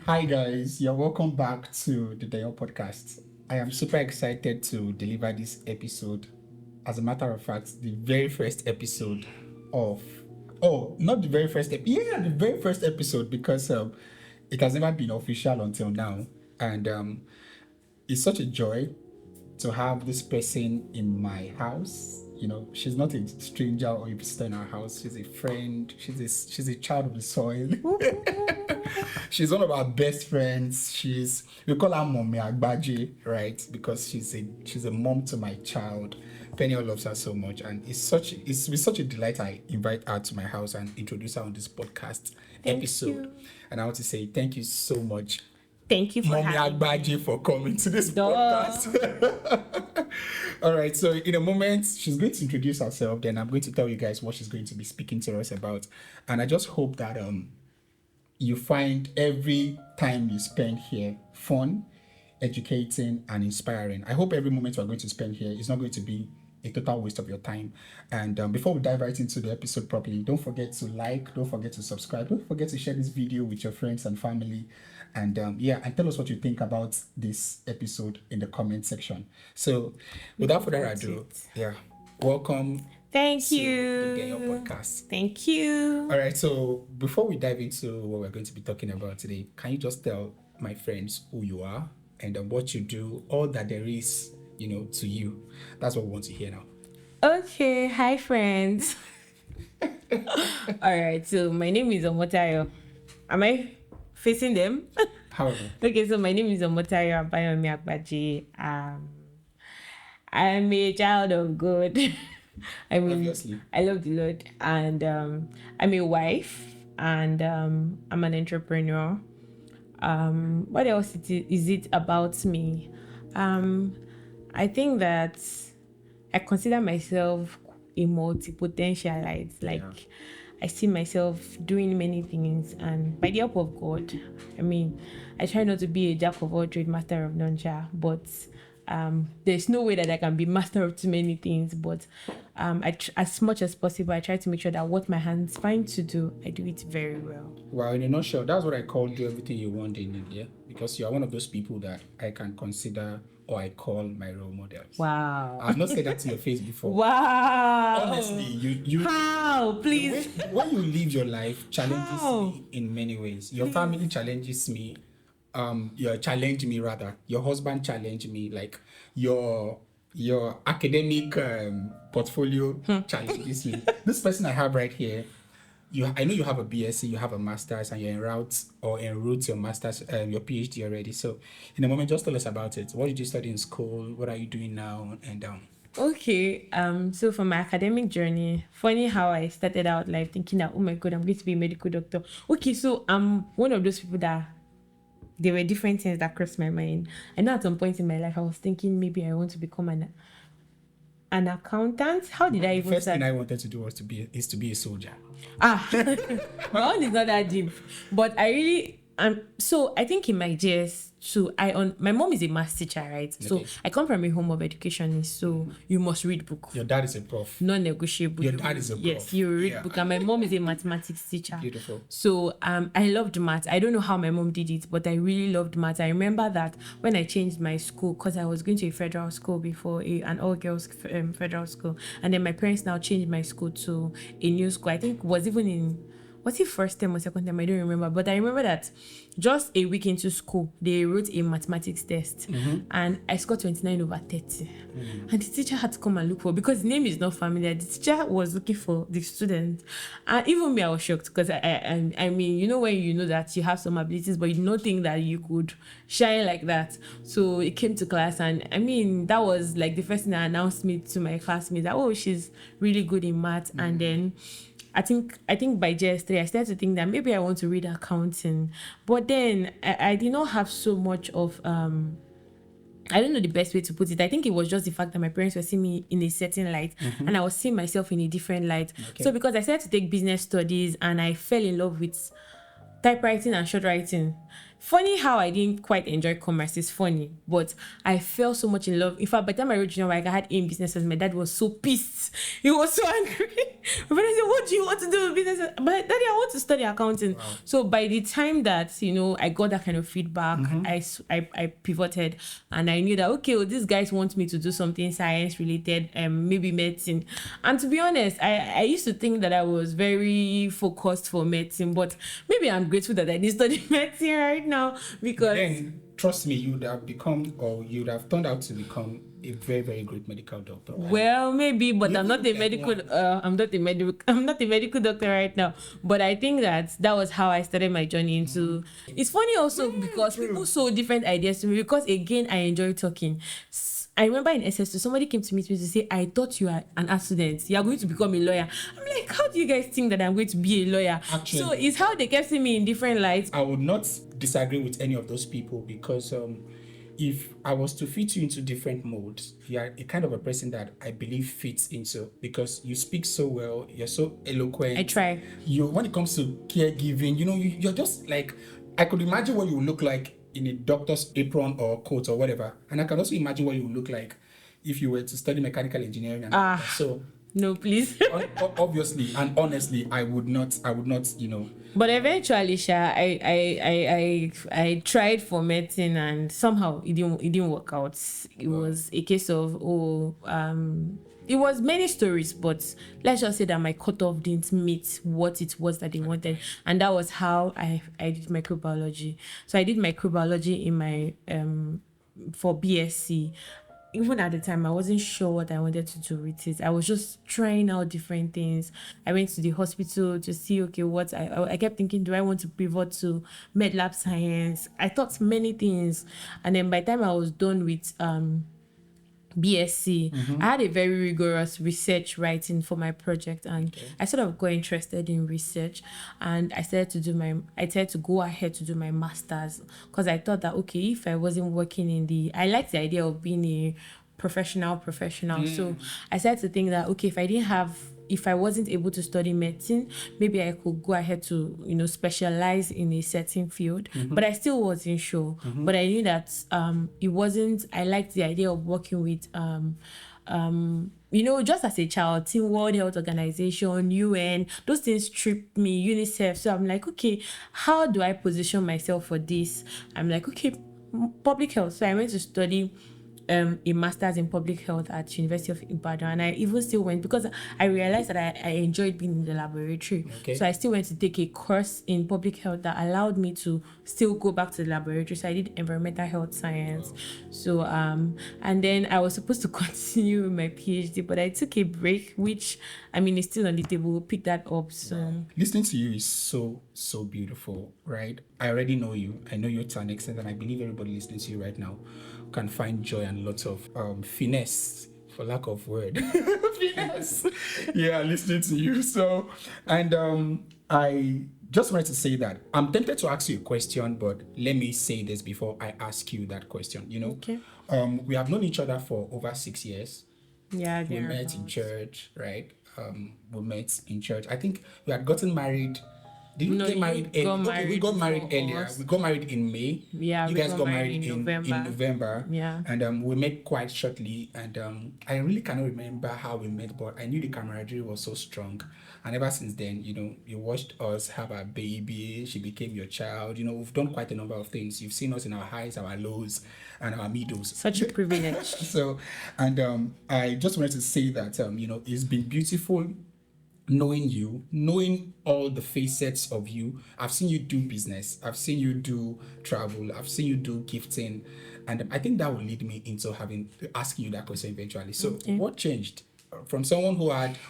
Hi guys, you're welcome back to the Deyon podcast. I am super excited to deliver this episode. As a matter of fact, the very first episode of not the very first the very first episode because it has never been official until now, and it's such a joy to have this person in my house. You know, she's not a stranger or a visitor in our house. She's a friend. She's a child of the soil. She's one of our best friends. We call her Mommy Agbaje, right? Because she's a mom to my child. Penny loves her so much, and it's with such a delight I invite her to my house and introduce her on this podcast episode. And I want to say thank you so much, Thank you for Mommy having Agbaje, me. for coming to this Duh. podcast. All right, so in a moment, she's going to introduce herself. Then I'm going to tell you guys what she's going to be speaking to us about. And I just hope that you find every time you spend here fun, educating, and inspiring. I hope every moment we're going to spend here is not going to be a total waste of your time. And before we dive right into the episode properly, don't forget to like, don't forget to subscribe, don't forget to share this video with your friends and family. And and tell us what you think about this episode in the comment section. So without further ado, welcome. Thank to you. the Deyon podcast. Thank you. All right, so before we dive into what we're going to be talking about today, can you just tell my friends who you are and what you do, all that there is, to you? That's what we want to hear now. Okay, hi friends. All right, so my name is Omotayo. Am I facing them? However, Okay, so my name is Omotayo Agbaje. I'm a child of God. I mean, obviously, I love the Lord, and I'm a wife, and I'm an entrepreneur. What else is it about me? I think that I consider myself a multi-potentialite. Like, I see myself doing many things, and by the help of God, I try not to be a jack of all trades, master of none, but there's no way that I can be master of too many things. But as much as possible, I try to make sure that what my hands find to do, I do it very well. Well, in a nutshell, that's what I call do everything you want in India, because you are one of those people that I can consider or I call my role models. Wow. I've not said that to your face before. Wow. Honestly, you How? Please. when you live your life challenges me in many ways. Your family challenges me. You challenge me rather. Your husband challenged me. Like your academic portfolio challenges me. This person I have right here, I know you have a BSc, you have a master's, and you're en route to your master's, your PhD already. So, in a moment, just tell us about it. What did you study in school? What are you doing now? And Okay, so for my academic journey, funny how I started out life thinking that, oh my God, I'm going to be a medical doctor. Okay, so I'm one of those people that there were different things that crossed my mind. I know at some point in my life, I was thinking maybe I want to become an accountant. How did I even first start? thing I wanted to do was to be a soldier. My own is not that deep, but I really so I think in my JS2, my mom is a maths teacher, right? Okay. So I come from a home of educationists, so you must read book. Your dad is a prof. Non-negotiable. Your dad is a prof. Yes, you read book, and my mom is a mathematics teacher. Beautiful. So I loved math. I don't know how my mom did it, but I really loved math. I remember that when I changed my school, because I was going to a federal school before, an all-girls federal school, and then my parents now changed my school to a new school. I think was it first term or second term? I don't remember. But I remember that just a week into school, they wrote a mathematics test. And I scored 29 over 30. And the teacher had to come and look for, because the name is not familiar, the teacher was looking for the student. And even me, I was shocked, because I mean, you know when you know that you have some abilities, but you don't think that you could shine like that. So it came to class, and I mean, that was like the first thing that announced me to my classmates that, oh, she's really good in math. And then I think by JS3, I started to think that maybe I want to read accounting. But then I did not have so much of, I don't know the best way to put it. I think it was just the fact that my parents were seeing me in a certain light, and I was seeing myself in a different light. Okay. So because I started to take business studies, and I fell in love with typewriting and short writing, funny how I didn't quite enjoy commerce. It's funny, but I fell so much in love. In fact, by the time I wrote junior WAEC, I had A in businesses. My dad was so pissed. He was so angry. My father said, "What do you want to do with business?" But Daddy, I want to study accounting. Wow. So by the time that I got that kind of feedback, I pivoted, and I knew that okay, well, these guys want me to do something science related, maybe medicine. And to be honest, I used to think that I was very focused for medicine, but maybe I'm grateful that I didn't study medicine right now, because then trust me, you would have become, or you would have turned out to become a very, very great medical doctor. Well, maybe, but I'm not a medical. I'm not a medical doctor right now. But I think that was how I started my journey into. It's funny also because people saw different ideas to me. Because again, I enjoy talking. I remember in SS2, somebody came to meet me to say, "I thought you are an art student. You are going to become a lawyer." I'm like, "How do you guys think that I'm going to be a lawyer?" Actually, so it's how they kept seeing me in different lights. I would not disagree with any of those people, because if I was to fit you into different modes, you are a kind of a person that I believe fits into, because you speak so well, you're so eloquent. I try. When it comes to caregiving, you're just like, I could imagine what you look like in a doctor's apron or coat or whatever, and I can also imagine what you look like if you were to study mechanical engineering. So no, please. Obviously and honestly, I would not. But eventually, I tried for medicine, and somehow it didn't work out. It was a case of it was many stories, but let's just say that my cutoff didn't meet what it was that they wanted, and that was how I did microbiology. So I did microbiology in my for BSc. Even at the time, I wasn't sure what I wanted to do with it. I was just trying out different things. I went to the hospital to see, okay, what I kept thinking, do I want to pivot to med lab science? I thought many things. And then by the time I was done with BSc, I had a very rigorous research writing for my project, and I sort of got interested in research, and I started to go ahead to do my master's, because I thought that okay, if I wasn't working I liked the idea of being a professional. So I started to think that okay, if I wasn't able to study medicine, maybe I could go ahead to, specialize in a certain field. But I still wasn't sure. But I knew that I liked the idea of working with, just as a child, Team World Health Organization, UN, those things tripped me, UNICEF. So I'm like, okay, how do I position myself for this? I'm like, okay, public health. So I went to study a master's in public health at University of Ibadan, and I even still went because I realized that I enjoyed being in the laboratory. So I still went to take a course in public health that allowed me to still go back to the laboratory. So I did environmental health science. So and then I was supposed to continue with my PhD, but I took a break, which is still on the table. We'll pick that up soon. Listening to you is so beautiful, right? I already know you. I know you to an extent, and I believe everybody listening to you right now can find joy and lots of finesse, for lack of word. Finesse. Yeah, listening to you. So, and I just wanted to say that I'm tempted to ask you a question, but let me say this before I ask you that question. Okay. We have known each other for over 6 years. Yeah, we met in church, right? We met in church. I think we had gotten married. Did we get married? We got married earlier. We got married in May. Yeah, you guys got married in November. Yeah. And we met quite shortly. And I really cannot remember how we met, but I knew the camaraderie was so strong. And ever since then, you watched us have our baby. She became your child. We've done quite a number of things. You've seen us in our highs, our lows, and our middles. Such a privilege. So, and I just wanted to say that, it's been beautiful knowing you, knowing all the facets of you. I've seen you do business, I've seen you do travel, I've seen you do gifting, and I think that will lead me into asking you that question eventually. So what changed from someone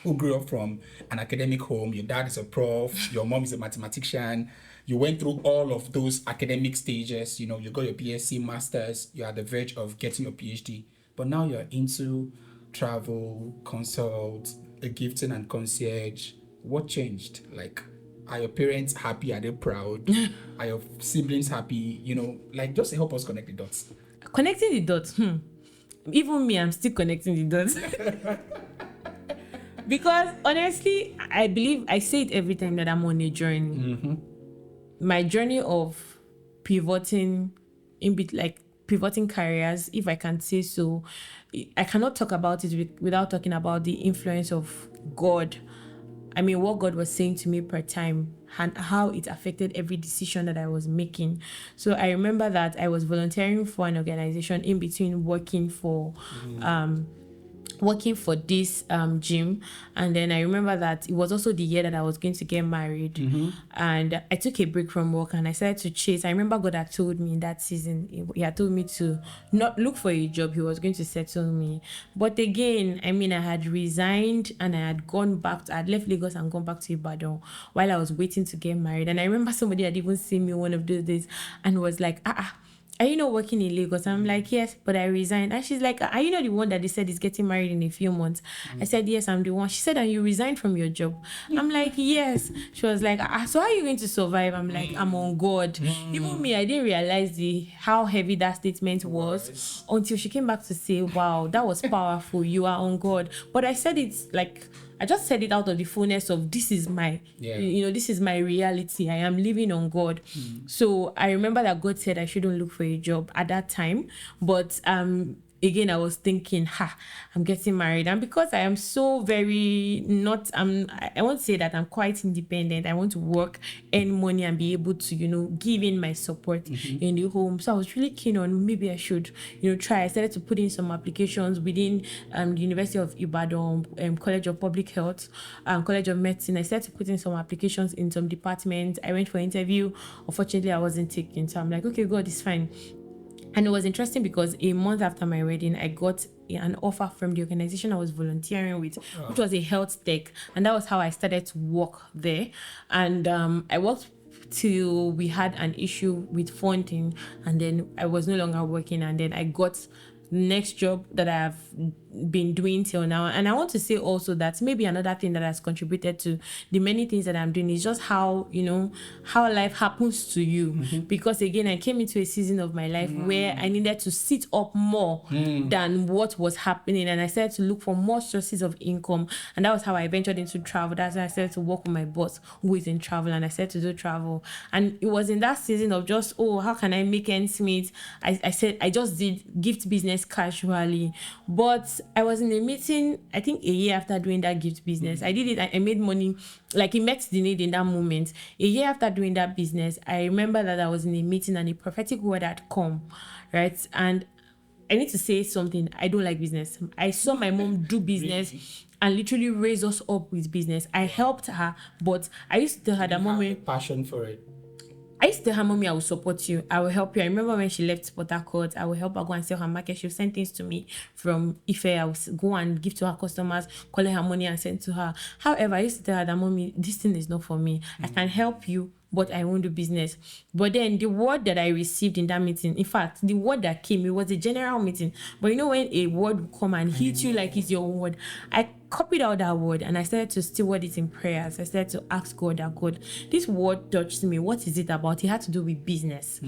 who grew up from an academic home? Your dad is a prof, your mom is a mathematician, you went through all of those academic stages, you got your BSc, masters, you're at the verge of getting your PhD, but now you're into travel, consult, a gifting and concierge. What changed? Like, are your parents happy? Are they proud? Are your siblings happy? Just help us connect the dots. Connecting the dots. Even me, I'm still connecting the dots. Because honestly, I say it every time that I'm on a journey. My journey of pivoting like pivoting careers, if I can say so. I cannot talk about it without talking about the influence of God. I mean, what God was saying to me per time and how it affected every decision that I was making. So I remember that I was volunteering for an organization in between working for this gym, and then I remember that it was also the year that I was going to get married. And I took a break from work and I started to chase. I remember God had told me in that season, he had told me to not look for a job, he was going to settle me. But again, I mean, I had resigned and I had left Lagos and gone back to Ibadan while I was waiting to get married. And I remember somebody had even seen me one of those days and was like, are you not working in Lagos? I'm like, yes, but I resigned. And she's like, are you not the one that they said is getting married in a few months? I said, yes, I'm the one. She said, and you resigned from your job? I'm like, yes. She was like, so how are you going to survive? I'm like, I'm on God. Even me, I didn't realize how heavy that statement was until she came back to say, wow, that was powerful. You are on God. But I said it like, I just said it out of the fullness of this is my reality. I am living on God. So I remember that God said I shouldn't look for a job at that time. But again, I was thinking, I'm getting married. And because I am so very I won't say that I'm quite independent. I want to work, earn money and be able to, give in my support in the home. So I was really keen on maybe I should, try. I started to put in some applications within the University of Ibadan, College of Public Health, College of Medicine. I started to put in some applications in some departments. I went for interview. Unfortunately, I wasn't taken. So I'm like, okay, God, it's fine. And it was interesting because a month after my wedding, I got an offer from the organization I was volunteering with, which was a health tech. And that was how I started to work there. And I worked till we had an issue with funding, and then I was no longer working, and then I got next job that I've been doing till now. And I want to say also that maybe another thing that has contributed to the many things that I'm doing is just how life happens to you. Because again, I came into a season of my life where I needed to sit up more than what was happening, and I started to look for more sources of income. And that was how I ventured into travel. That's how I started to work with my boss who is in travel, and I started to do travel. And it was in that season of just, how can I make ends meet? I said I just did gift business casually. But I was in a meeting, I think a year after doing that gift business. I did it, I made money, like it met the need in that moment. A year after doing that business, I remember that I was in a meeting and a prophetic word had come, right? And I need to say something. I don't like business. I saw my mom do business and literally raise us up with business. I helped her, but I used to tell her that, mommy, passion for it. I used to tell her, mommy, I will support you. I will help you. I remember when she left Port Harcourt, I will help her go and sell her market. She'll send things to me from Ife. I will go and give to her customers, collect her money and send to her. However, I used to tell her that, mommy, this thing is not for me. I can help you, but I won't do business. But then the word that I received in that meeting, in fact, the word that came, it was a general meeting. But when a word will come and hit you like it's your own word, I copied out that word and I started to steward it in prayers. I started to ask God that, God, this word touched me. What is it about? It had to do with business.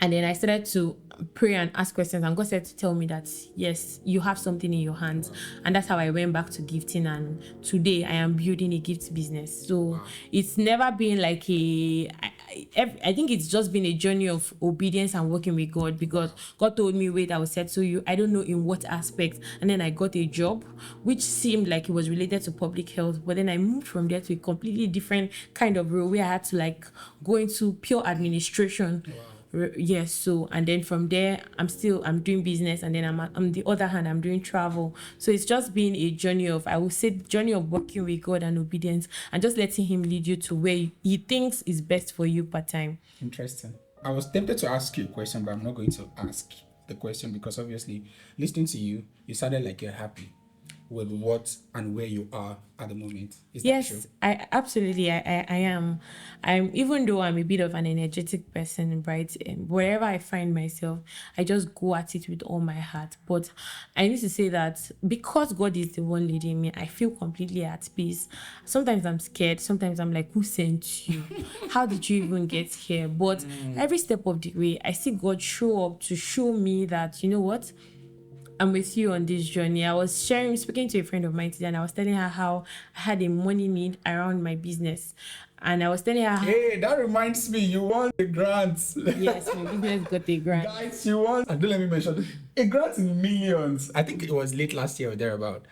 And then I started to pray and ask questions, and God started to tell me that, yes, you have something in your hands. And that's how I went back to gifting, and today I am building a gift business. So it's never been like I think it's just been a journey of obedience and working with God, because God told me, wait, I will settle you. I don't know in what aspect. And then I got a job which seemed like it was related to public health, but then I moved from there to a completely different kind of role where I had to go into pure administration. Yes, so and then from there I'm doing business, and then on the other hand I'm doing travel. So it's just been a journey of, I would say, journey of working with God and obedience, and just letting him lead you to where he thinks is best for you per time. Interesting. I was tempted to ask you a question, but I'm not going to ask the question because obviously listening to you sounded like you're happy with what and where you are at the moment. Is that true? Yes, I absolutely I am. Even though I'm a bit of an energetic person, right? Wherever I find myself, I just go at it with all my heart. But I need to say that because God is the one leading me, I feel completely at peace. Sometimes I'm scared. Sometimes I'm like, who sent you? How did you even get here? But every step of the way, I see God show up to show me that, you know what? I'm with you on this journey. I was speaking to a friend of mine today, and I was telling her how I had a money need around my business. And I was telling her, Hey, that reminds me, you won a grant. yes, my business got a grant. Guys, you won. And don't let me mention a grant in millions. I think it was late last year or thereabout.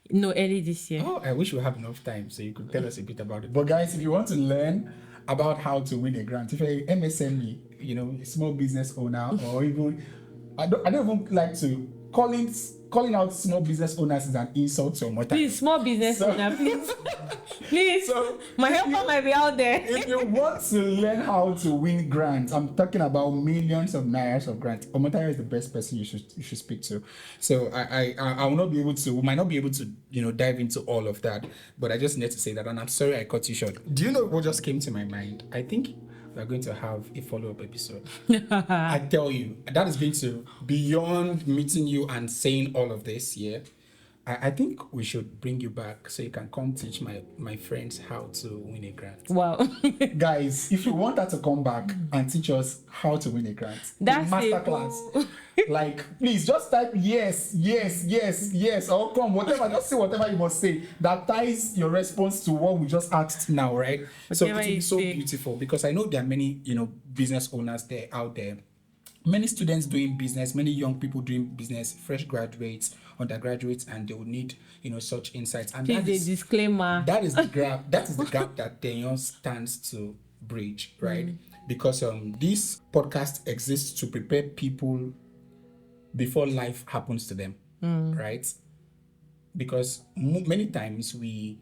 No, early this year. Oh, I wish we have enough time so you could tell us a bit about it. But guys, if you want to learn about how to win a grant, if you're an MSME, a small business owner, or even I don't even like to calling out small business owners is an insult to Omotayo. Please, small business owner, please. Please. So, my helper might be out there. If you want to learn how to win grants, I'm talking about millions of naira of grants. Omotayo is the best person you should speak to. So I will not be able to. We might not be able to dive into all of that, but I just need to say that, and I'm sorry I cut you short. Do you know what just came to my mind? I think we're going to have a follow-up episode. I tell you, that is going to, beyond meeting you and saying all of this, yeah. I think we should bring you back so you can come teach my friends how to win a grant. Wow. Guys, if you want her to come back and teach us how to win a grant, that's masterclass. Like, please just type yes, or come, whatever, just say whatever you must say that ties your response to what we just asked now, right? So it will be so beautiful, because I know there are many, business owners out there, many students doing business, many young people doing business, fresh graduates, undergraduates, and they will need, such insights. And please, that is disclaimer. That is the gap. That is the gap that Deyon stands to bridge, right? Because this podcast exists to prepare people before life happens to them, right? Because many times we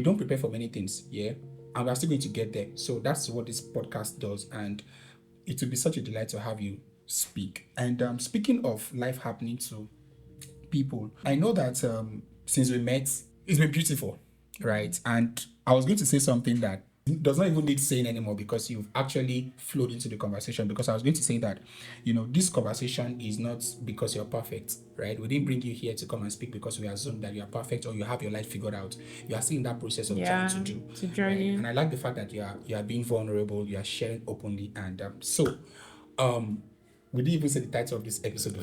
don't prepare for many things, yeah, and we're still going to get there. So that's what this podcast does, and it will be such a delight to have you speak. And speaking of life happening to people, I know that since we met, it's been beautiful, right? And I was going to say something that does not even need saying anymore, because you've actually flowed into the conversation. Because I was going to say that, this conversation is not because you're perfect, right? We didn't bring you here to come and speak because we assume that you are perfect or you have your life figured out. You are still in that process of trying to do. To journey. Right? And I like the fact that you are being vulnerable, you are sharing openly, and we didn't even say the title of this episode.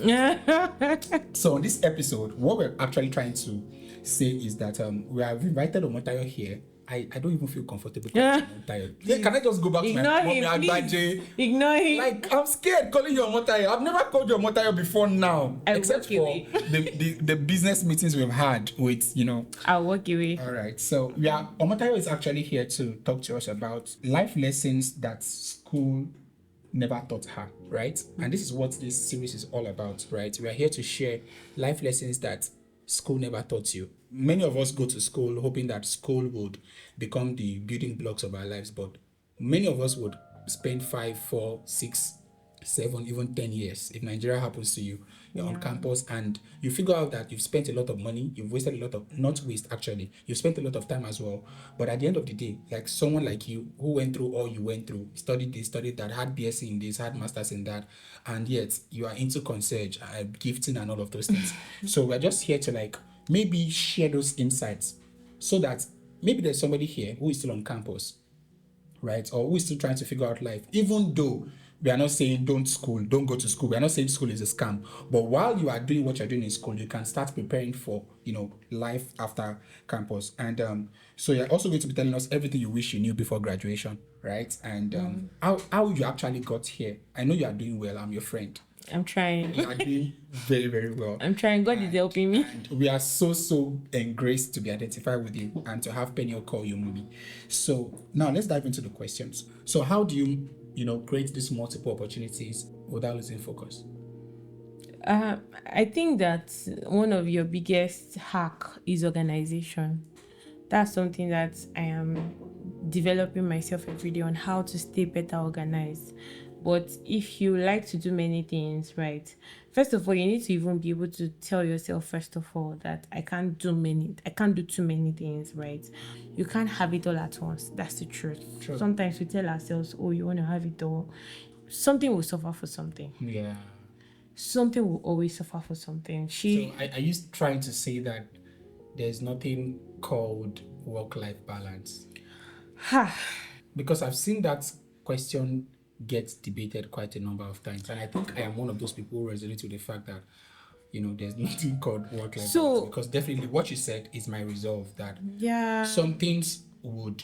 So on this episode, what we're actually trying to say is that we have invited Omotayo here. I don't even feel comfortable calling Omotayo. Yeah, can I just go back to my mommy Agbaje? Ignore him. Like, I'm scared calling you Omotayo. I've never called you Omotayo before now. Except for the business meetings we've had with, I'll walk away. All right. So Omotayo is actually here to talk to us about life lessons that school never taught her, right? And this is what this series is all about, right? We are here to share life lessons that school never taught you. Many of us go to school hoping that school would become the building blocks of our lives, but many of us would spend 5, 4, 6, 7, even 10 years. If Nigeria happens to you, you're on campus and you figure out that you've spent a lot of money, you've wasted a lot of, not waste actually, you've spent a lot of time as well. But at the end of the day, like someone like you who went through all you went through, studied this, studied that, had BSc in this, had masters in that, and yet you are into concierge, gifting and all of those things. So we're just here to maybe share those insights so that maybe there's somebody here who is still on campus, right? Or who is still trying to figure out life, even though we are not saying don't go to school. We are not saying school is a scam. But while you are doing what you're doing in school, you can start preparing for, life after campus. And so you're also going to be telling us everything you wish you knew before graduation, right? And how you actually got here. I know you are doing well. I'm your friend. I'm trying. You are doing very, very well. I'm trying. God is helping me. And we are so engraced to be identified with you and to have Penny call you mommy. So now let's dive into the questions. So how do you create these multiple opportunities without losing focus? I think that one of your biggest hack is organization. That's something that I am developing myself every day on how to stay better organized. But if you like to do many things, right, first of all, you need to even be able to tell yourself, first of all, that I can't do too many things, right? You can't have it all at once. That's the truth. True. Sometimes we tell ourselves, oh, you want to have it all. Something will suffer for something. Yeah. Something will always suffer for something. So are you trying to say that there's nothing called work-life balance? Because I've seen that question gets debated quite a number of times, and I think I am one of those people who resonate with the fact that there's nothing called work-life balance, because definitely what you said is my resolve, that some things would,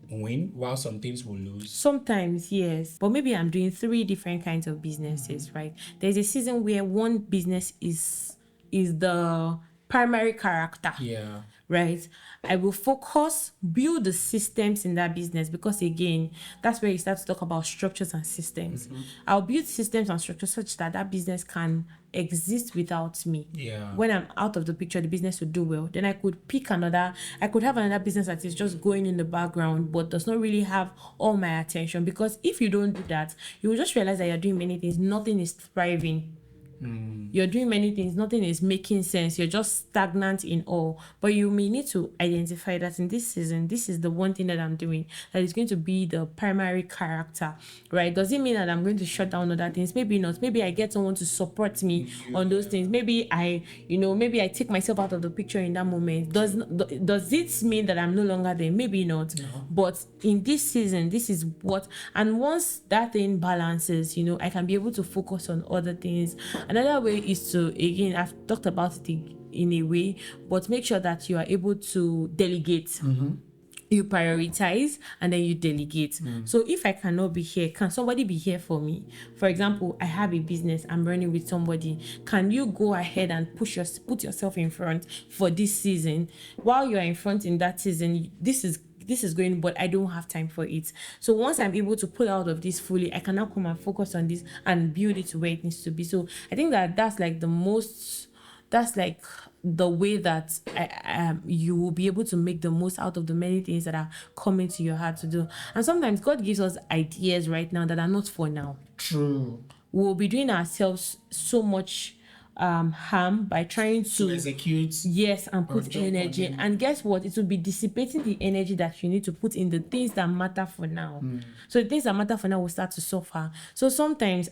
win while some things will lose. Sometimes, yes. But maybe I'm doing 3 different kinds of businesses, right? There's a season where one business is the primary character. Yeah. Right? I will focus, build the systems in that business, because again, that's where you start to talk about structures and systems. I'll build systems and structures such that that business can exist without me. Yeah. When I'm out of the picture, the business will do well. Then I could have another business that is just going in the background but does not really have all my attention, because if you don't do that, you will just realize that you're doing many things, nothing is thriving. You're doing many things, nothing is making sense, you're just stagnant in all. But you may need to identify that in this season, this is the one thing that I'm doing that is going to be the primary character, right? Does it mean that I'm going to shut down other things? Maybe not. Maybe I get someone to support me on those things. Maybe I take myself out of the picture in that moment. Does it mean that I'm no longer there? Maybe not. No. But in this season, this is what, and once that thing balances, I can be able to focus on other things. Another way is to, again, I've talked about it in a way, but make sure that you are able to delegate. You prioritize and then you delegate. So if I cannot be here, can somebody be here for me? For example, I have a business, I'm running with somebody. Can you go ahead and put yourself in front for this season? While you're in front in that season, this is going, but I don't have time for it. So once I'm able to pull out of this fully, I can now come and focus on this and build it to where it needs to be. So I think that's like the way that you will be able to make the most out of the many things that are coming to your heart to do. And sometimes God gives us ideas right now that are not for now. True. We'll be doing ourselves so much harm by trying to execute, yes, and put energy, and guess what, it will be dissipating the energy that you need to put in the things that matter for now. So the things that matter for now will start to suffer. So sometimes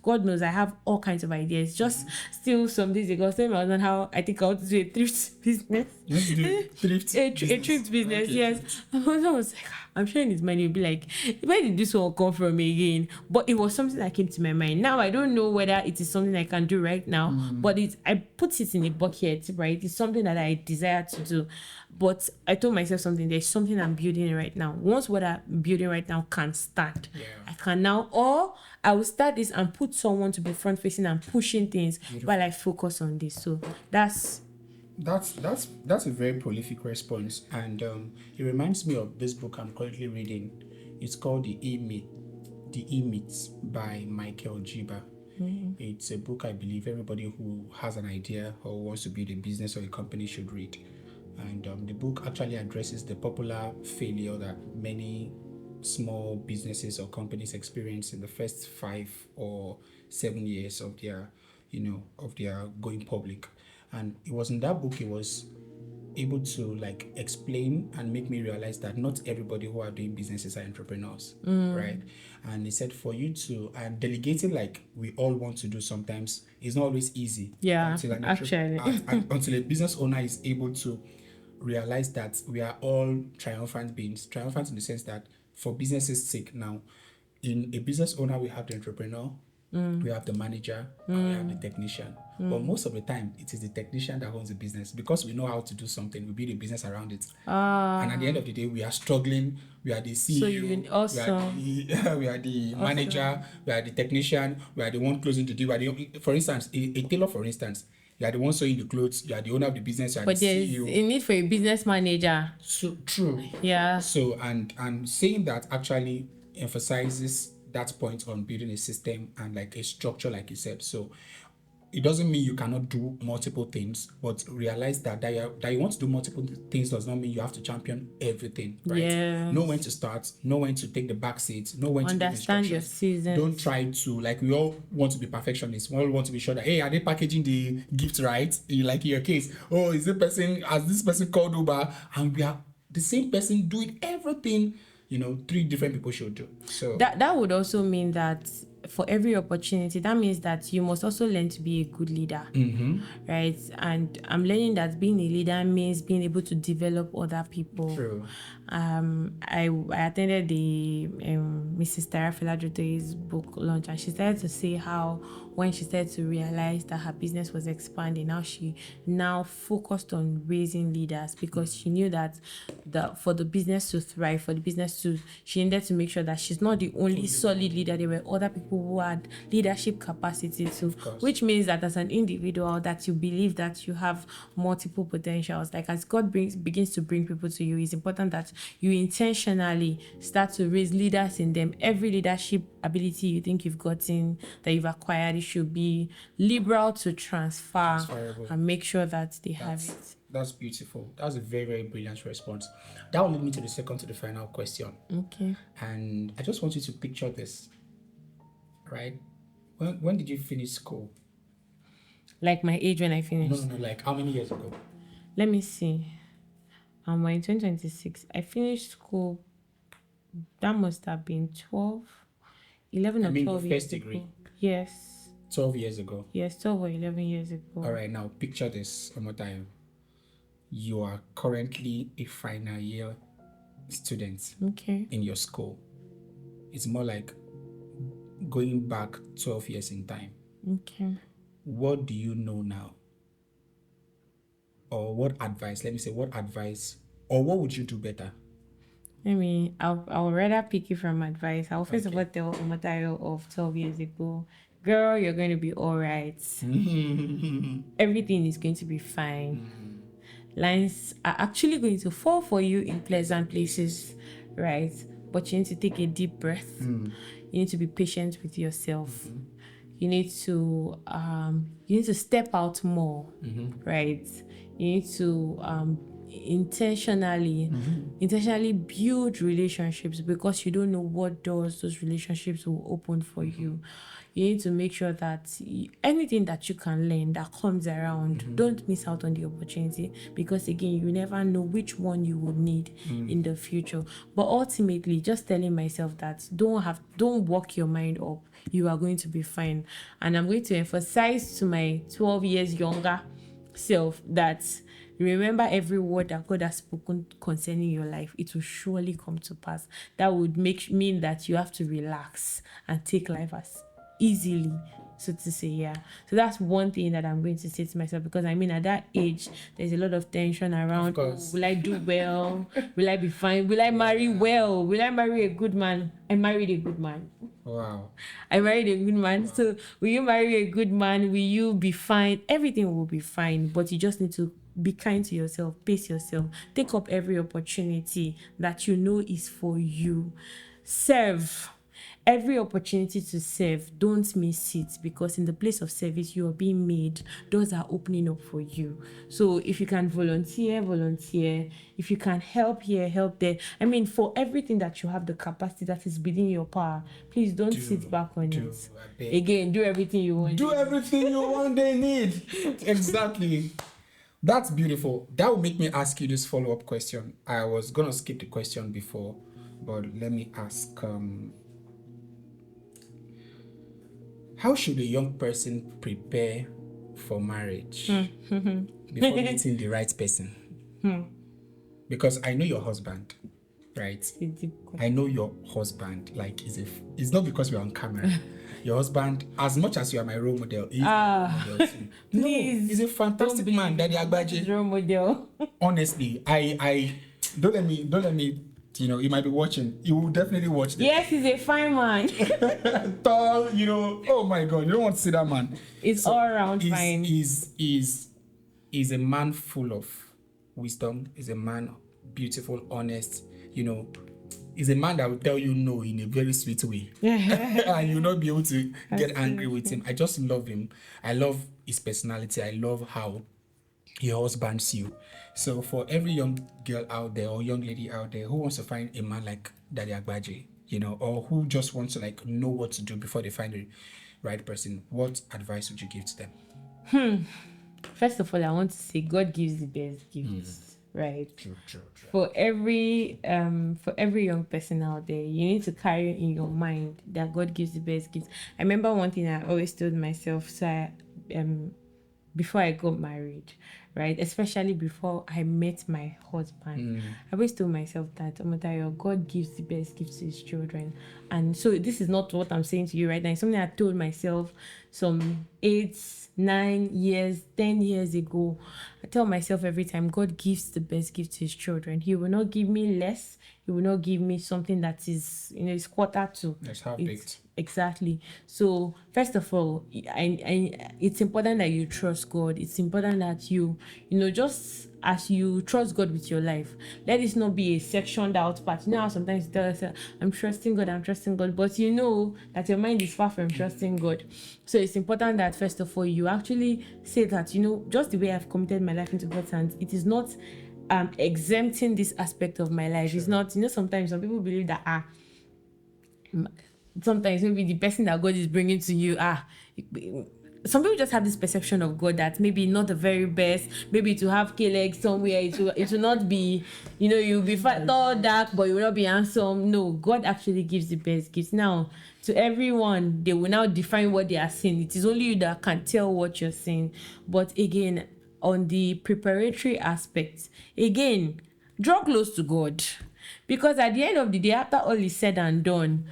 God knows I have all kinds of ideas. Just still some days ago, saying on how I think I want to do a thrift business. A thrift business, okay. Yes. I was like, I'm sure in his mind, you'll be like, where did this one come from again? But it was something that came to my mind. Now, I don't know whether it is something I can do right now, but I put it in a bucket, right? It's something that I desire to do. But I told myself something, there's something I'm building right now. Once what I'm building right now can start, I can now, or I will start this and put someone to be front facing and pushing things while I focus on this. So that's a very prolific response, and it reminds me of this book I'm currently reading. It's called The E-Myths by Michael Giba. It's a book I believe everybody who has an idea or wants to build a business or a company should read. And the book actually addresses the popular failure that many small businesses or companies experience in the first 5 or 7 years of their going public. And it was in that book he was able to explain and make me realize that not everybody who are doing businesses are entrepreneurs, right? And he said for you to, and delegating we all want to do sometimes is not always easy. Yeah, actually. Until a business owner is able to realize that we are all triumphant beings. Triumphant in the sense that for business's sake now, in a business owner we have the entrepreneur, we have the manager, and we have the technician. But most of the time, it is the technician that owns the business, because we know how to do something. We build a business around it. And at the end of the day, we are struggling. We are the CEO. So you've been awesome. We are the manager. We are the technician. We are the one closing the deal. For instance, a tailor, for instance, you are the one sewing the clothes. You are the owner of the business. You are but the there's CEO. a need for a business manager. So true. Yeah. So and saying that actually emphasizes that point on building a system and a structure, like you said. So it doesn't mean you cannot do multiple things, but realize that you want to do multiple things does not mean you have to champion everything, right? Yes. Know when to start, know when to take the back seats, know when understand to your season. Don't try to, we all want to be perfectionists. We all want to be sure that, hey, are they packaging the gift right? Like in your case, has this person called Uber? And we are the same person doing everything 3 different people should do. So that would also mean that for every opportunity, that means that you must also learn to be a good leader, right? And I'm learning that being a leader means being able to develop other people. True. I attended the Mrs. Tara Filajote's book launch, and she started to say how when she started to realize that her business was expanding, now she now focused on raising leaders, because she knew that for the business to thrive, for the business to, she needed to make sure that she's not the only solid leader. There were other people who had leadership capacity too, which means that as an individual, that you believe that you have multiple potentials. Like as God begins to bring people to you, it's important that you intentionally start to raise leaders in them. Every leadership ability you think you've gotten, that you've acquired, it should be liberal to transferable, and make sure that they have it. That's beautiful. That's a very, very brilliant response. That will lead me to the second to the final question. Okay. And I just want you to picture this, right? When did you finish school? Like my age when I finished? No, like how many years ago? Let me see. We're in 2026. I finished school, that must have been 11 or 12 years first degree. ago. Yes. 12 years ago. Yes, 12 or 11 years ago. All right, now picture this, Omotayo. You are currently a final year student in your school. It's more like going back 12 years in time. Okay. What do you know now? Or what advice, let me say, what advice, or what would you do better? I'll rather pick you from advice. I'll first of all tell Omotayo of 12 years ago, girl, you're going to be all right. Everything is going to be fine. Lines are actually going to fall for you in pleasant places, right? But you need to take a deep breath. You need to be patient with yourself. You need to step out more, right? You need to intentionally build relationships, because you don't know what doors those relationships will open for you. You need to make sure that anything that you can learn that comes around, don't miss out on the opportunity, because again, you never know which one you will need in the future. But ultimately, just telling myself that don't walk your mind up. You are going to be fine. And I'm going to emphasize to my 12 years younger self that remember every word that God has spoken concerning your life. It will surely come to pass. That would mean that you have to relax and take life as easily, so to say. Yeah, so that's one thing that I'm going to say to myself, because at that age there's a lot of tension around. Will I do well? Will I be fine? Will I marry well? Will I marry a good man? I married a good man. Wow. I married a good man. Wow. So will you marry a good man? Will you be fine? Everything will be fine, but you just need to be kind to yourself, pace yourself, take up every opportunity that you know is for you. Serve. Every opportunity to serve, don't miss it, because in the place of service, you are being made. Doors are opening up for you. So if you can volunteer. If you can help here, help there. For everything that you have the capacity that is within your power, please don't sit back on it. Again, do everything you want. Do everything you want, they need. Exactly. That's beautiful. That will make me ask you this follow-up question. I was going to skip the question before, but let me ask... how should a young person prepare for marriage before meeting the right person? Because I know your husband, right? I know your husband. Like, it's not because we're on camera. Your husband, as much as you are my role model, he's my model too. Please, no, he's a fantastic man, Daddy Agbaje. Role model. Honestly, I don't let me. You might be watching. You will definitely watch this. Yes, he's a fine man. Tall, oh my God, you don't want to see that man. It's all around fine. He's a man full of wisdom. He's a man beautiful, honest. He's a man that will tell you no in a very sweet way. And you'll not be able to get angry with him. I just love him. I love his personality. I love how he husbands you. So for every young girl out there or young lady out there who wants to find a man like Daddy Agbaje, or who just wants to know what to do before they find the right person, what advice would you give to them? First of all, I want to say God gives the best gifts, right? True. For every young person out there, you need to carry in your mind that God gives the best gifts. I remember one thing I always told myself, before I got married, right? Especially before I met my husband. I always told myself that, Omotayo, God gives the best gifts to his children. And so this is not what I'm saying to you right now. It's something I told myself some 8, 9 years, 10 years ago. I tell myself every time, God gives the best gift to his children. He will not give me less. He will not give me something that is, is quarter to. That's half-baked. Exactly. So first of all, it's important that you trust God. It's important that you just as you trust God with your life, let this not be a sectioned out part. You know how sometimes you tell yourself, I'm trusting God, but you know that your mind is far from trusting God. So it's important that first of all, you actually say that, just the way I've committed my life into God's hands, it is not exempting this aspect of my life. Sure. It's not, sometimes some people believe that sometimes maybe the person that God is bringing to you, some people just have this perception of God that maybe not the very best, maybe to have K-legs somewhere, it will not be, you'll be fat, tall, dark, but you will not be handsome. No, God actually gives the best gifts. Now, to everyone, they will now define what they are seeing. It is only you that can tell what you're seeing. But again, on the preparatory aspect, again, draw close to God. Because at the end of the day, after all is said and done,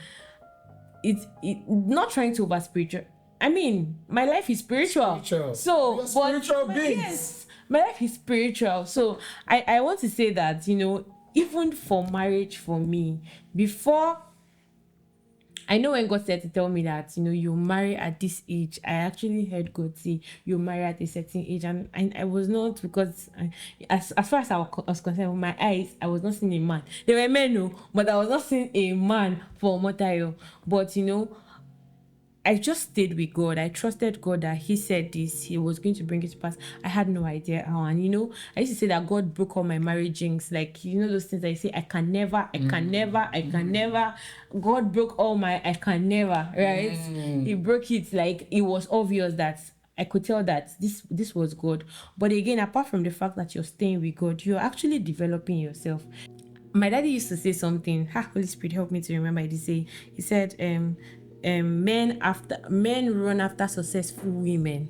it's not trying to over spiritual. I mean, my life is spiritual. So, we're spiritual beings. Yes, my life is spiritual. So, I want to say that, even for marriage, for me, before, I know when God said to tell me that, you marry at this age, I actually heard God say, you marry at a certain age. And I was not, because as far as I was concerned, with my eyes, I was not seeing a man. There were men, no, but I was not seeing a man for Omotayo. But, I just stayed with God. I trusted God that he said this, he was going to bring it to pass. I had no idea how. And, I used to say that God broke all my marriage jinx. Like, those things that I say, I can never. God broke all my, I can never, right? He broke it. Like, it was obvious that I could tell that this was God. But again, apart from the fact that you're staying with God, you're actually developing yourself. My daddy used to say something. Holy Spirit, help me to remember. He said, men run after successful women.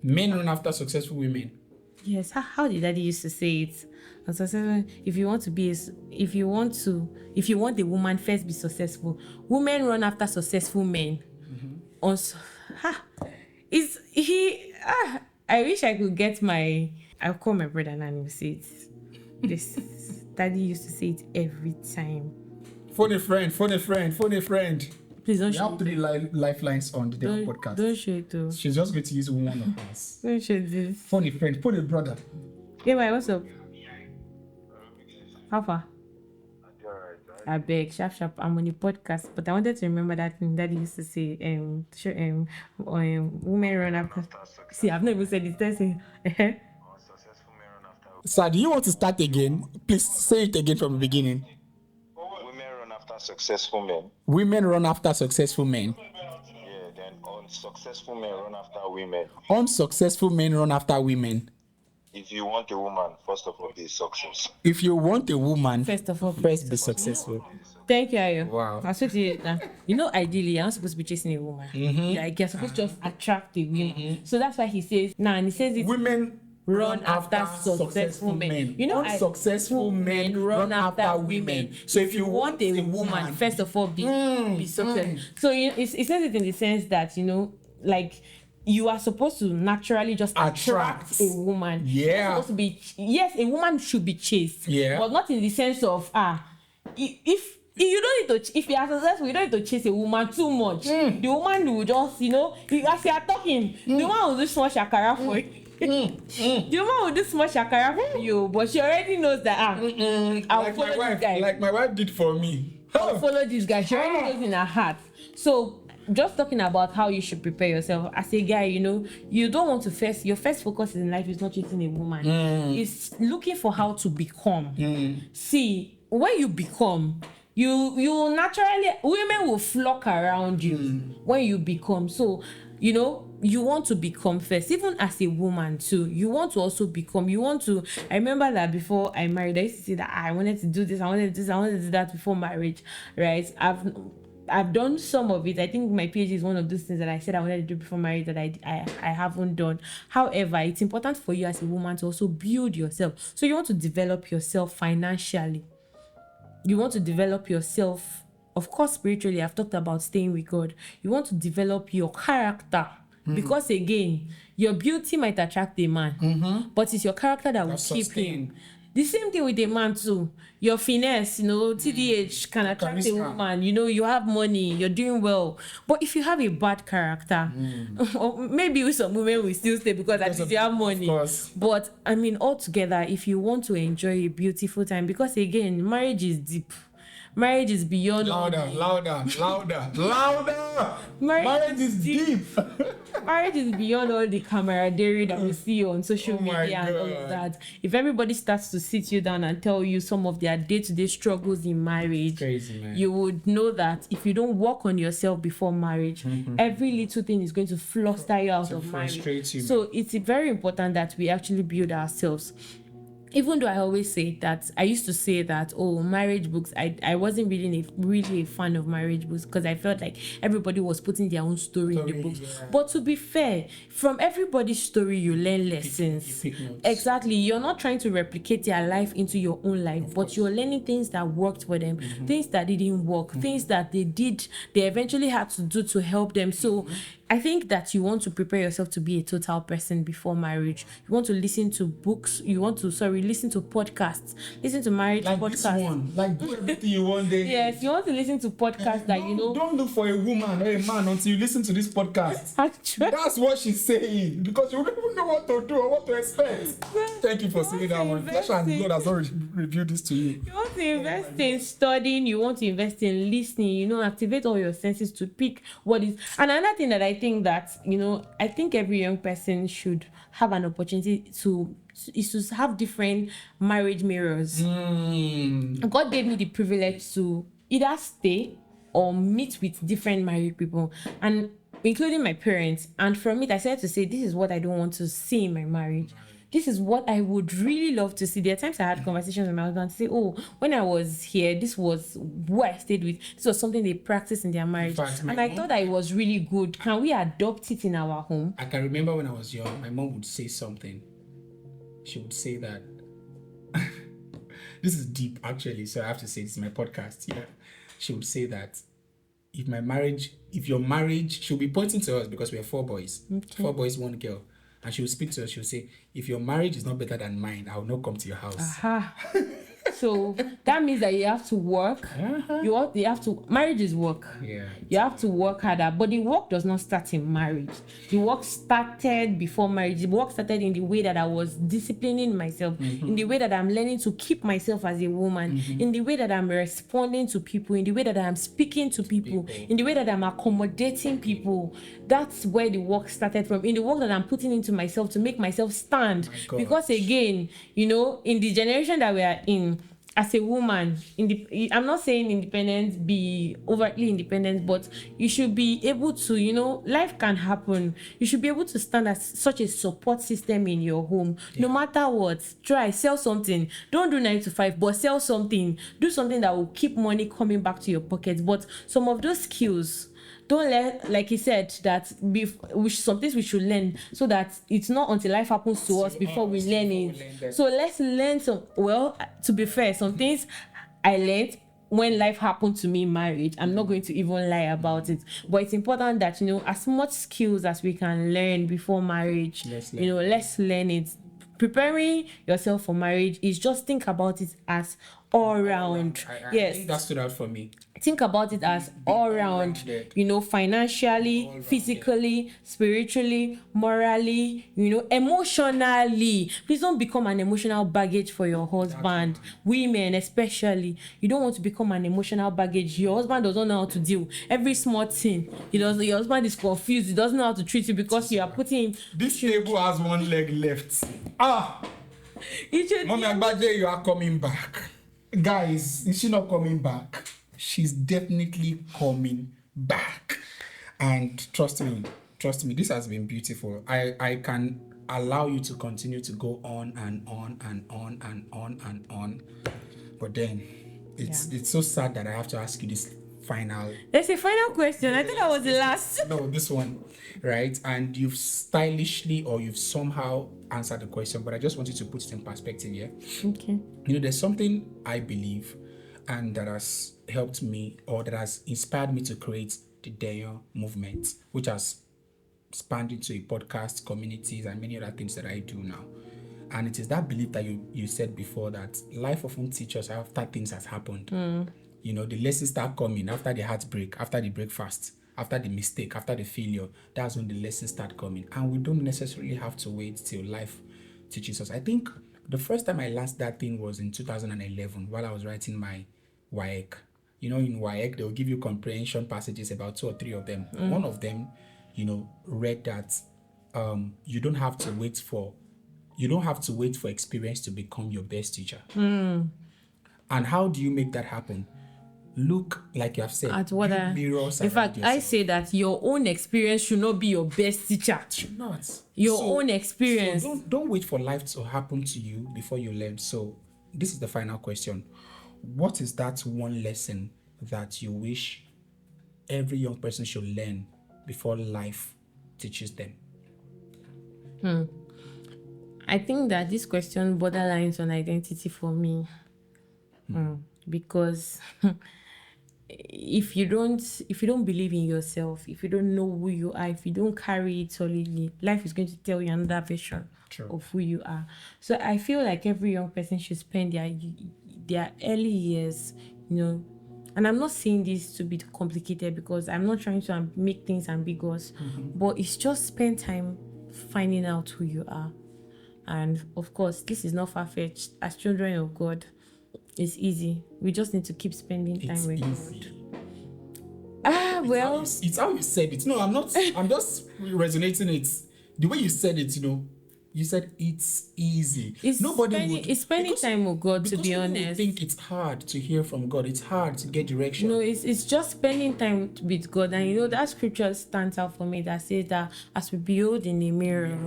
Men run after successful women. Yes. How did daddy used to say it? If you want a woman, first be successful. Women run after successful men. Also, I wish I could get I'll call my brother and he will say it. This daddy used to say it every time. Phone a friend. Please don't you have 3 lifelines on the Deyon podcast. Don't show it though. She's just going to use one of us. Don't show this. Phone a friend. Phone a brother. Hey, what's up? How far? I beg, sharp. I'm on the podcast, but I wanted to remember that thing that he used to say. Women run after. See, I've never said it. Sir, do you want to start again? Please say it again from the beginning. Successful men. Women run after successful men. Yeah, then unsuccessful men run after women. Unsuccessful men run after women. If you want a woman, first of all, be success. If you want a woman, first of all, be successful. Thank you, Ayo. Wow. I said to you, ideally, you're not supposed to be chasing a woman. Like, you're supposed to just attract a woman. So that's why he says, and he says it. Women run after successful men. Unsuccessful men run after women. So if you want a woman, first of all, be successful. So it says it in the sense that, like, you are supposed to naturally just attract a woman. Yeah. Supposed to be, yes, a woman should be chased. Yeah. But not in the sense of if you don't need to, if you are successful, you don't need to chase a woman too much. The woman will just, as you are talking, the woman will do small shakara for you. The woman will do small shakara for you, but she already knows that I'll follow this guy. Like my wife did for me. I'll follow this guy. She already knows in her heart. So just talking about how you should prepare yourself as a guy, you don't want to your first focus in life is not chasing a woman. It's looking for how to become. See, when you become, you naturally, women will flock around you when you become. So, you want to become first, even as a woman too. You want to also become. I remember that before I married, I used to say that I wanted to do this, I wanted to do that before marriage, right? I've done some of it. I think my PhD is one of those things that I said I wanted to do before marriage that I haven't done. However, it's important for you as a woman to also build yourself. So you want to develop yourself financially. You want to develop yourself, of course, spiritually. I've talked about staying with God. You want to develop your character. Because again, your beauty might attract a man, but it's your character that will keep him. The same thing with a man too. Your finesse, TDH can attract a Charisma. woman. You have money, you're doing well. But if you have a bad character, or maybe with some women will still stay because at least you have money. course. But I mean, altogether, if you want to enjoy a beautiful time, because again, marriage is deep. Marriage is beyond Louder. Marriage is deep. marriage is beyond all the camaraderie that we see on social Oh my media and all of God. that. If everybody starts to sit you down and tell you some of their day-to-day struggles in marriage, Crazy, man. you would know that if you don't work on yourself before marriage, every little thing is going to fluster you out of marriage. frustrate you, So it's very important that we actually build ourselves. Even though I always say that, I used to say that, marriage books, I wasn't really a fan of marriage books because I felt like everybody was putting their own story in the books. Yeah. But to be fair, from everybody's story, you learn lessons. you pick notes. Exactly. You're not trying to replicate their life into your own life, but you're learning things that worked for them, things that didn't work, things that they eventually had to do to help them. So I think that you want to prepare yourself to be a total person before marriage. You want to listen to books. You want to, listen to podcasts. Listen to marriage Like this podcasts. one. Like do everything you want there. Yes, you want to listen to podcasts that Don't look for a woman or a man until you listen to this podcast. Actually, That's what she's saying because you don't even know what to do or what to expect. Thank you for saying that one. Flesh and blood has not revealed this to you. you want to invest in studying. You want to invest in listening. Activate all your senses to pick what is. And another thing that I think that I think every young person should have an opportunity to have different marriage mirrors. God gave me the privilege to either stay or meet with different married people, and including my parents. And from it, I started to say, this is what I don't want to see in my marriage. This is what I would really love to see. There are times I had conversations with my husband to say, when I was here, this was who I stayed with. This was something they practiced in their marriage. In fact, and I thought that it was really good. Can we adopt it in our home? I can remember when I was young, my mom would say something. She would say that this is deep actually, so I have to say this in my podcast. Yeah. She would say that if your marriage, she'll be pointing to us because we are 4 boys. Okay. 4 boys, 1 girl. And she will speak to us, she will say, if your marriage is not better than mine, I will not come to your house. So that means that you have to work. Marriage is work. Yeah. You have to work harder. But the work does not start in marriage. The work started before marriage. The work started in the way that I was disciplining myself, in the way that I'm learning to keep myself as a woman, in the way that I'm responding to people, in the way that I'm speaking to people, in the way that I'm accommodating people. That's where the work started from. In the work that I'm putting into myself to make myself stand. Because again, in the generation that we are in, as a woman, I'm not saying independent, be overtly independent, but you should be able to, life can happen. You should be able to stand as such a support system in your home. No matter what, try, sell something. Don't do 9 to 5, but sell something. Do something that will keep money coming back to your pocket. But some of those skills, don't let, like he said, that some things we should learn so that it's not until life happens to us before we learn it. So let's learn to be fair, some things I learned when life happened to me in marriage. I'm not going to even lie about it. But it's important that, as much skills as we can learn before marriage, let's learn it. Preparing yourself for marriage is just think about it as all round. I think that stood out for me. Think about it as all round, financially, physically, spiritually, morally, emotionally. Please don't become an emotional baggage for your husband. Women especially, you don't want to become an emotional baggage. Your husband doesn't know how to deal. Every small thing, your husband is confused. He doesn't know how to treat you because you are putting him. This table has 1 leg left. Mommy Agbaje, you are coming back. Guys, is she not coming back? She's definitely coming back. And trust me, this has been beautiful. I can allow you to continue to go on and on and on and on and on. But then it's so sad that I have to ask you this final. There's a final question. I thought that was the last. No, this one, right? And you've stylishly or you've somehow answered the question, but I just wanted to put it in perspective here. Okay. You know, there's something I believe and that has helped me or that has inspired me to create the Deyon movement, which has spanned into a podcast, communities, and many other things that I do now. And it is that belief that you said before that life often teaches us after things has happened. You know, the lessons start coming after the heartbreak, after the breakfast, after the mistake, after the failure. That's when the lessons start coming. And we don't necessarily have to wait till life teaches us. I think the first time I learned that thing was in 2011 while I was writing my WAEC. You know, in WAEC, they'll give you comprehension passages, about 2 or 3 of them. One of them, you know, read that you don't have to wait for experience to become your best teacher. And how do you make that happen? Look, like you have said, At what mirrors in around fact, yourself. I say that your own experience should not be your best teacher. Should not. Your own experience. So don't wait for life to happen to you before you learn. So this is the final question. What is that one lesson that you wish every young person should learn before life teaches them? I think that this question borderlines on identity for me. Because if you don't believe in yourself, if you don't know who you are, if you don't carry it solidly, life is going to tell you another version of who you are. So I feel like every young person should spend their early years, you know, and I'm not saying this to be complicated because I'm not trying to make things ambiguous, but it's just spend time finding out who you are. And of course, this is not far-fetched. As children of God, it's easy. We just need to keep spending time with God. Well, it's how you said it. No, I'm not. I'm just resonating it. The way you said it, you know, you said it's easy. It's spending time with God, to be honest. I think it's hard to hear from God. It's hard to get direction. No, it's just spending time with God. And you know, that scripture stands out for me that says that as we behold in a mirror.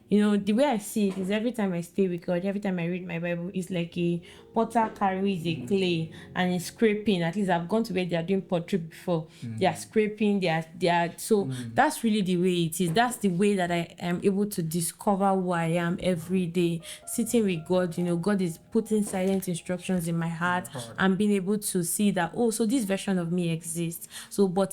You know, the way I see it is every time I stay with God, every time I read my Bible, it's like a potter carries a clay and is scraping. At least I've gone to where they are doing pottery before. They are scraping, so that's really the way it is. That's the way that I am able to discover who I am every day. Sitting with God, you know, God is putting silent instructions in my heart and being able to see that, oh, so this version of me exists. So, but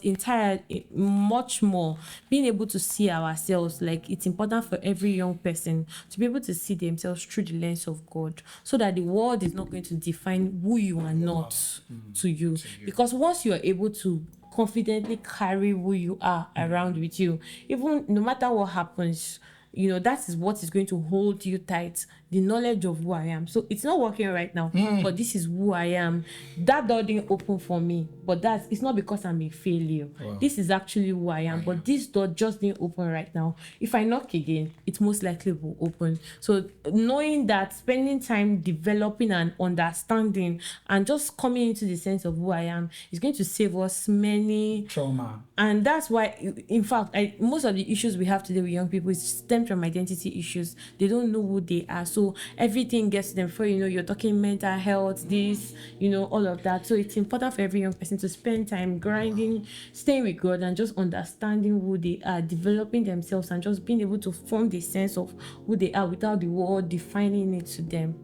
much more, being able to see ourselves, like it's important for every young person to be able to see themselves through the lens of God, so that the world is not going to define who you are not to you. Because once you are able to confidently carry who you are around with you, even no matter what happens, you know, that is what is going to hold you tight, the knowledge of who I am. So it's not working right now, but this is who I am. That door didn't open for me, but it's not because I'm a failure. This is actually who I am, but this door just didn't open right now. If I knock again, it most likely will open. So knowing that, spending time developing and understanding and just coming into the sense of who I am is going to save us many trauma. And that's why, in fact, most of the issues we have today with young people is stem from identity issues. They don't know who they are. So everything gets to them before you know, you're talking mental health, this, you know, all of that. So it's important for every young person to spend time grinding, staying with God, and just understanding who they are, developing themselves, and just being able to form the sense of who they are without the world defining it to them.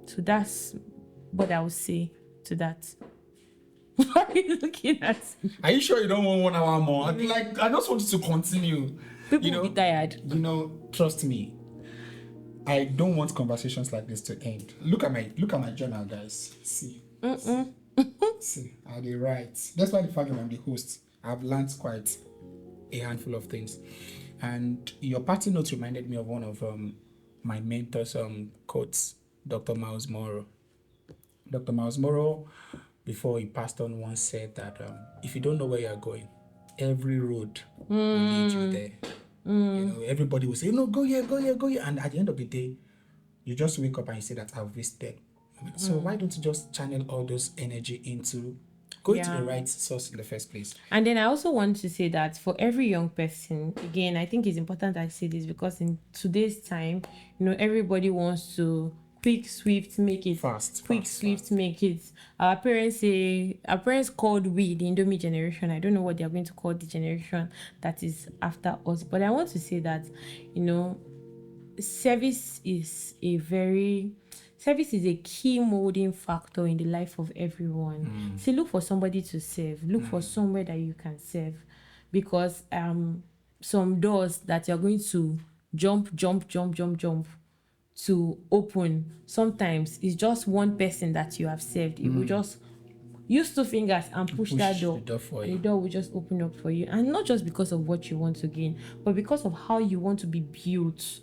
So that's what I would say to that. What are you looking at? Are you sure you don't want 1 hour more? I just want you to continue. People will be tired. You know, trust me. I don't want conversations like this to end. Look at my journal, guys. See. See, I did write. That's why the fact that I'm the host, I've learned quite a handful of things. And your party notes reminded me of one of my mentor's quotes, Dr. Miles Morrow. Dr. Miles Morrow, before he passed on, once said that if you don't know where you're going, every road will lead you there. You know, everybody will say, no, go here, go here, go here. And at the end of the day, you just wake up and you say that I've wasted. So why don't you just channel all those energy into going to the right source in the first place? And then I also want to say that for every young person, again, I think it's important I say this because in today's time, you know, everybody wants to quick, swift, make it Fast, quick, fast, swift, fast. make it. Our parents called we the Indomie generation. I don't know what they are going to call the generation that is after us, but I want to say that, you know, service is a key molding factor in the life of everyone. See, look for somebody to serve. Look for somewhere that you can serve, because some doors that you're going to jump to open, sometimes it's just one person that you have served. It will just use two fingers and push that door, the door for and you. the door will just open up for you. And not just because of what you want to gain, but because of how you want to be built.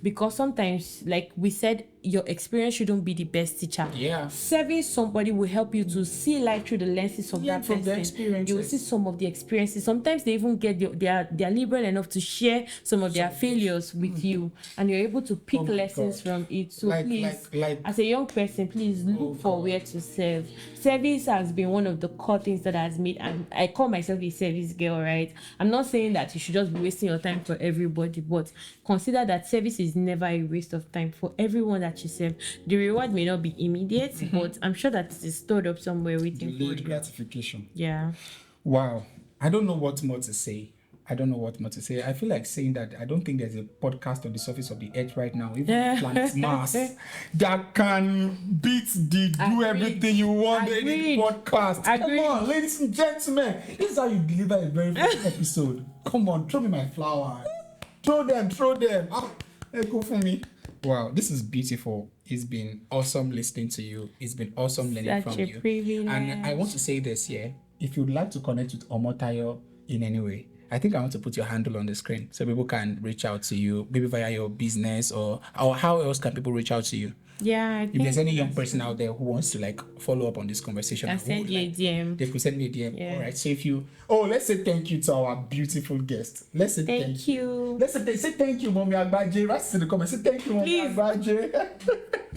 Because sometimes, like we said, your experience shouldn't be the best teacher. Yeah. Serving somebody will help you to see life through the lenses of that from person. their experiences. You will see some of the experiences. Sometimes they even get they are liberal enough to share some of their failures with you, and you're able to pick Oh my lessons God. from it. So please, like- as a young person, please look for where to serve. Service has been one of the core things that has made, and I call myself a service girl, right? I'm not saying that you should just be wasting your time for everybody, but consider that service is never a waste of time for everyone that you serve. The reward may not be immediate, but I'm sure that it is stored up somewhere waiting for Delayed you. gratification. Yeah. Wow. I don't know what more to say. I feel like saying that I don't think there's a podcast on the surface of the earth right now, even planet Mars, that can beat the do Agreed. everything you want in the Agreed. podcast. Agreed. Come on, ladies and gentlemen. This is how you deliver a very first episode. Come on, throw me my flowers. Throw them. Hey, go for me. Wow, this is beautiful. It's been awesome listening to you. It's been awesome learning Such from a you. privilege. And I want to say this here. If you'd like to connect with Omotayo in any way, I think I want to put your handle on the screen so people can reach out to you, maybe via your business or how else can people reach out to you? Yeah. If there's any young person out there who wants to like follow up on this conversation, Can who send would you a like- DM. They could send me a DM. Yeah. All right. So let's say thank you to our beautiful guest. Let's say Thank you. Let's say thank you, Mommy Agbaje. Write in the comments. Say thank you, Mommy Please. Agbaje.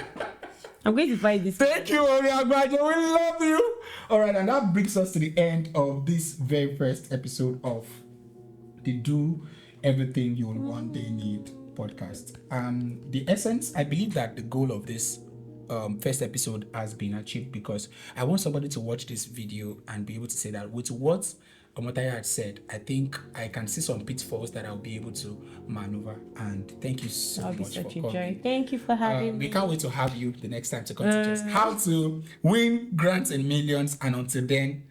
I'm going to find this. Thank you, Mommy Agbaje. We love you. All right, and that brings us to the end of this very first episode of the Do Everything You'll One Day Need podcast. The essence, I believe that the goal of this first episode has been achieved, because I want somebody to watch this video and be able to say that with what Omotayo had said, I think I can see some pitfalls that I'll be able to maneuver. And thank you so I'll be much for such a coming. joy. Thank you for having We me. can't wait to have you the next time to come teach us how to win grants and millions. And until then,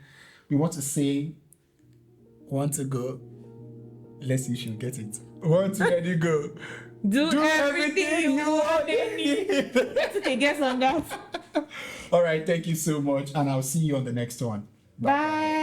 we want to say, want to go. Let's see if she'll get it. Want to let it go. Do everything you want. Let's take a guess on that. All right, thank you so much, and I'll see you on the next one. Bye.